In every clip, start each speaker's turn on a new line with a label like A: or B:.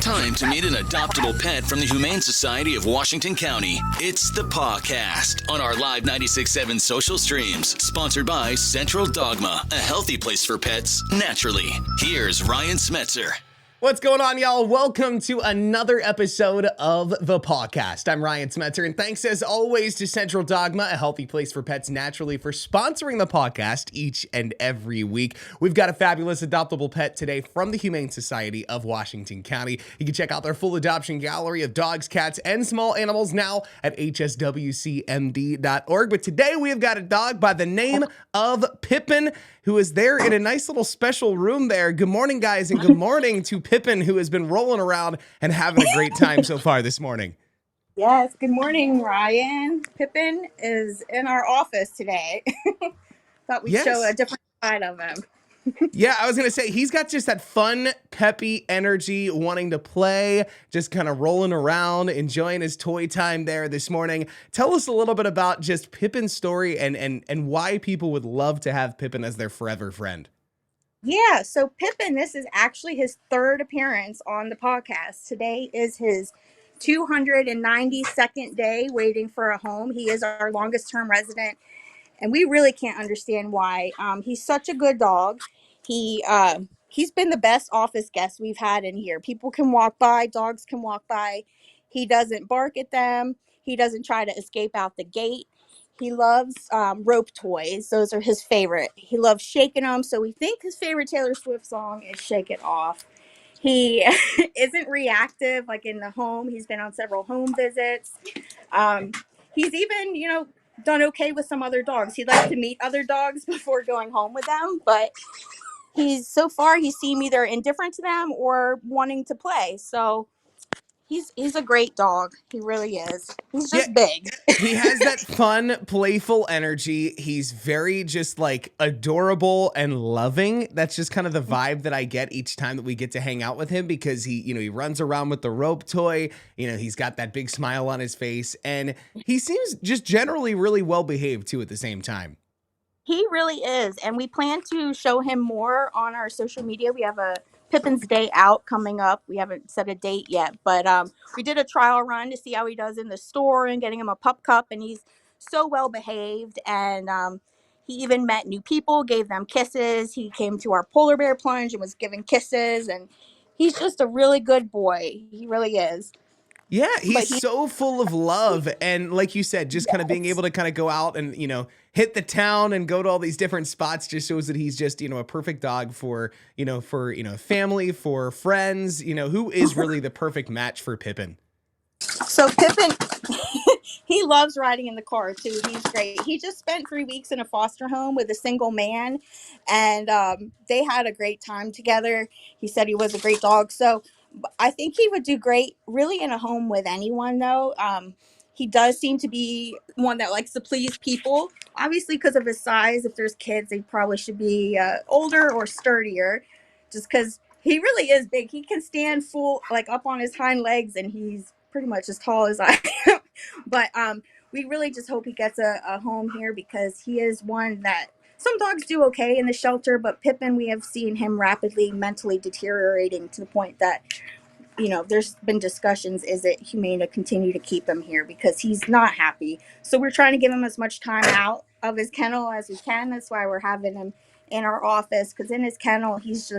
A: time to meet an adoptable pet from the Humane Society of Washington County. It's the Pawcast on our live 96.7 social streams, sponsored by Central Dogma, a healthy place for pets naturally. Here's Ryan Smetzer.
B: What's going on, y'all? Welcome to another episode of the Pawcast. I'm Ryan Smetzer, and thanks as always to Central Dogma, a healthy place for pets naturally, for sponsoring the podcast each and every week. We've got a fabulous adoptable pet today from the Humane Society of Washington County. You can check out their full adoption gallery of dogs, cats, and small animals now at hswcmd.org. But today we have got a dog by the name of Pippin, who is there in a nice little special room there. Good morning, guys, and good morning to Pippin, who has been rolling around and having a great time so far this morning.
C: Yes, good morning, Ryan. Pippin is in our office today. Thought we'd show a different side of him.
B: Yeah, I was going to say, he's got just that fun, peppy energy, wanting to play, just kind of rolling around, enjoying his toy time there this morning. Tell us a little bit about just Pippin's story and why people would love to have Pippin as their forever friend.
C: Yeah, so Pippin, this is actually his third appearance on the podcast. Today is his 292nd day waiting for a home. He is our longest term resident, and we really can't understand why. He's such a good dog. He's been the best office guest we've had in here. People can walk by, dogs can walk by. He doesn't bark at them. He doesn't try to escape out the gate. He loves rope toys. Those are his favorite. He loves shaking them. So we think his favorite Taylor Swift song is Shake It Off. He isn't reactive like in the home. He's been on several home visits. He's even, done okay with some other dogs. He likes to meet other dogs before going home with them, but he's seemed either indifferent to them or wanting to play. So he's a great dog. He really is. He's just big.
B: He has that fun, playful energy. He's very just like adorable and loving. That's just kind of the vibe that I get each time that we get to hang out with him, because he runs around with the rope toy. He's got that big smile on his face, and he seems just generally really well behaved too at the same time.
C: He really is. And we plan to show him more on our social media. We have a Pippin's Day Out coming up. We haven't set a date yet, but we did a trial run to see how he does in the store and getting him a pup cup. And he's so well behaved. And he even met new people, gave them kisses. He came to our polar bear plunge and was giving kisses. And he's just a really good boy. He really is.
B: Yeah, he's so full of love. And like you said, just kind of being able to kind of go out and, hit the town and go to all these different spots just shows that he's just, a perfect dog for family, for friends, who is really the perfect match for Pippin.
C: So Pippin, he loves riding in the car too. He's great. He just spent 3 weeks in a foster home with a single man, and they had a great time together. He said he was a great dog. So I think he would do great really in a home with anyone, though. He does seem to be one that likes to please people. Obviously, because of his size, if there's kids, they probably should be older or sturdier, just because he really is big. He can stand full, like up on his hind legs, and he's pretty much as tall as I am. But we really just hope he gets a home here, because he is one that some dogs do okay in the shelter, but Pippin, we have seen him rapidly mentally deteriorating to the point that, there's been discussions, is it humane to continue to keep him here, because he's not happy. So we're trying to give him as much time out of his kennel as we can. That's why we're having him in our office, because in his kennel, he's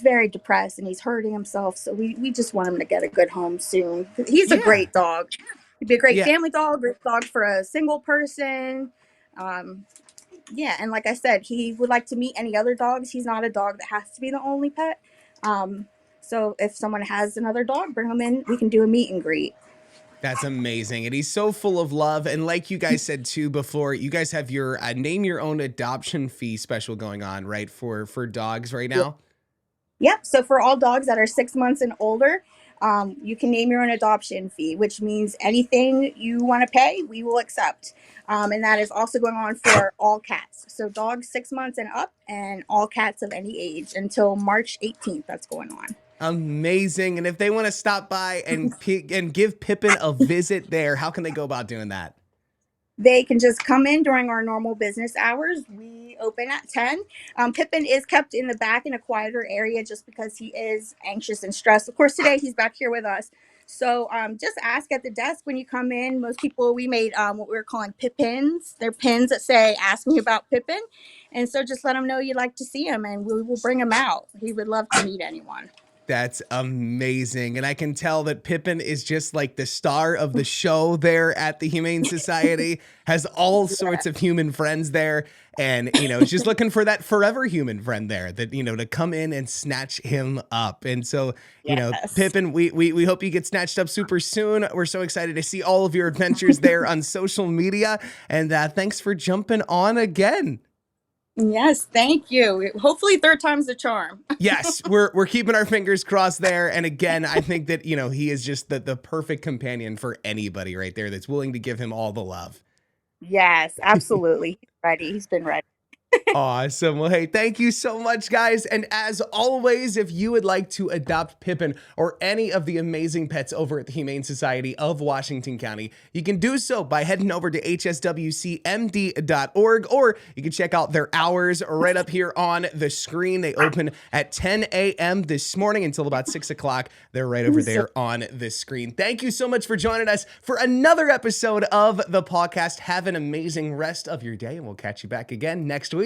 C: very depressed and he's hurting himself. So we just want him to get a good home soon. He's a great dog. He'd be a great family dog, great dog for a single person. And like I said, he would like to meet any other dogs. He's not a dog that has to be the only pet. So if someone has another dog, bring him in. We can do a meet and greet.
B: That's amazing. And he's so full of love. And like you guys said too before, you guys have your name your own adoption fee special going on, right? For dogs right now.
C: Yep. So for all dogs that are 6 months and older, you can name your own adoption fee, which means anything you want to pay, we will accept. And that is also going on for all cats. So dogs 6 months and up, and all cats of any age until March 18th. That's going on.
B: Amazing. And if they want to stop by and give Pippin a visit there, how can they go about doing that?
C: They can just come in during our normal business hours. We open at 10. Pippin is kept in the back in a quieter area just because he is anxious and stressed. Of course, today he's back here with us. So just ask at the desk when you come in. Most people, we made what we're calling Pippins. They're pins that say, ask me about Pippin. And so just let him know you'd like to see him and we will bring him out. He would love to meet anyone.
B: That's amazing. And I can tell that Pippin is just like the star of the show there at the Humane Society, has all sorts of human friends there. And, is just looking for that forever human friend there that, to come in and snatch him up. And so,
C: Yes.
B: Pippin, we hope you get snatched up super soon. We're so excited to see all of your adventures there on social media. And thanks for jumping on again.
C: Yes, thank you. Hopefully third time's the charm.
B: Yes, we're keeping our fingers crossed there. And again, I think that, he is just the perfect companion for anybody right there that's willing to give him all the love.
C: Yes, absolutely. He's ready. He's been ready.
B: Awesome. Well, hey, thank you so much, guys. And as always, if you would like to adopt Pippin or any of the amazing pets over at the Humane Society of Washington County, you can do so by heading over to hswcmd.org, or you can check out their hours right up here on the screen. They open at 10 a.m. this morning until about 6 o'clock. They're right over there on the screen. Thank you so much for joining us for another episode of the podcast. Have an amazing rest of your day, and we'll catch you back again next week.